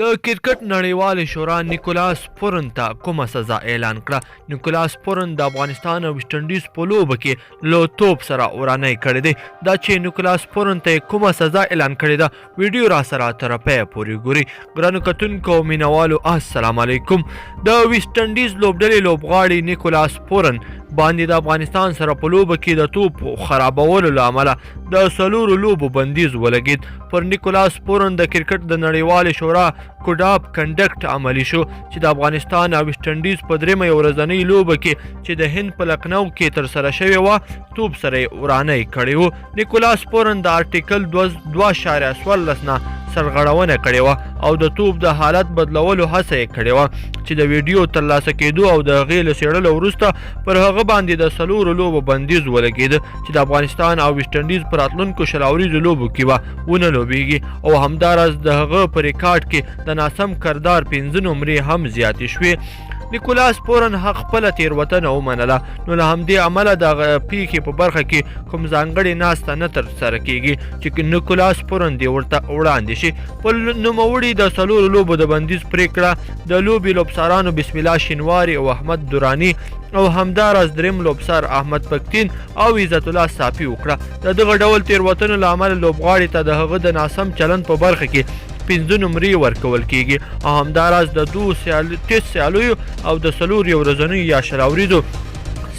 د کرکټ نړیوالې شورا نیکولاس پورن ته کومه سزا اعلان کړه؟ نیکولاس پورن د افغانستان او ویسټ انډیز په لوبه کې له توپ سره ورانی کړی دی. دا چې نیکولاس پورن ته کومه سزا اعلان کړې ده، ویډیو را سره تر پایه پورې ګورئ. ګرانو کتونکو او مینوالو السلام علیکم. د ویسټ انډیز لوبډلې لوبغاړي نیکولاس پورن باندې د افغانستان سره په لوبه کې د توپ خرابولو له امله د 4 لوبو بندیز ولګید. پر نیکولاس پورن د کرکټ د نړیوالې شورا کوډ اف کنډکټ عملی شو چې د افغانستان او ویسټ انډیز په درېمه ورځنۍ لوبه کې چې د هند په لکنو کې ترسره شوې وه توپ سره یې ورانی کړې وه. نیکولاس پورن د آرټیکل 2.14 نه سرغړونه کړې وه او د توپ د حالت بدلولو هڅه یې کړې وه چې د ویډیو ترلاسه کېدو او د هغې له څېړلو وروسته پر هغه باندې د 4 لوبو بندیز ولګېده چې د افغانستان او ویسټ انډیز په راتلونکو 20 اوریزو لوبو کې به ونه لوبېږي او همداراز د هغه په ریکارډ کې د ناسم کردار 5 نمرې هم زیاتې شوې. نیکولاس پورن خپله تېروتنه ومنله، نو له همدې امله د پیښې په برخه کې کوم ځانګړې ناسته نه ترسره کېږي چې نیکولاس پورن دې ورته وړاندې شي. په نوموړي د 4 لوبو د بندیز پرېکړه د لوبې لوبسارانو بسم الله شینواري او احمد دوراني او همداراز دریم لوبسار احمد پکتین او عزت الله صافي وکړه. د دغه ډول تېروتنو له امله لوبغاړي ته د هغه د ناسم چلند په برخه کې 5 نمرې ورکول کېږي او همداراز د 2 ټیسټ سیالیو او د 4 ورځنیو یا 20 اوریزو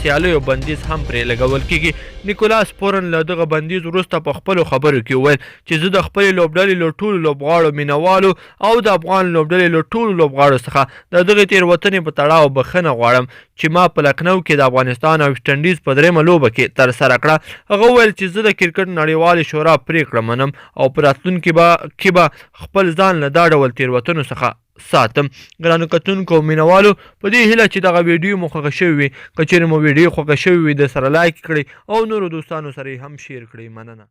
سیالیو بندیز هم پرې لګول کېږي. نیکولاس پورن له دغه بندیز وروسته په خپلو خبرو کې وویل چې زه د خپلې لوبډلې له ټولو لوبغاړو مینوالو او د افغان لوبډلې له ټولو لوبغاړو څخه د دغې تېروتنې په تړاو بښنه غواړم چې ما په لکنو کې د افغانستان او ویسټ انډیز په درېمه لوبه کې ترسره کړه. هغه وویل چې زه د کرکټ نړیوالې شورا پرېکړه منم او په راتلونکي کې به خپل ځان له دا ډول تېروتنو څخه ساتم. ګرانو کتونکو او مینوالو په دې هیله چې دغه ویډیو مو خوښه شوې وي، که چېرې مو ویډیو خوښه شوې وي د سره لایک کړئ او نورو دوستانو سره یې هم شیر کړئ. مننه.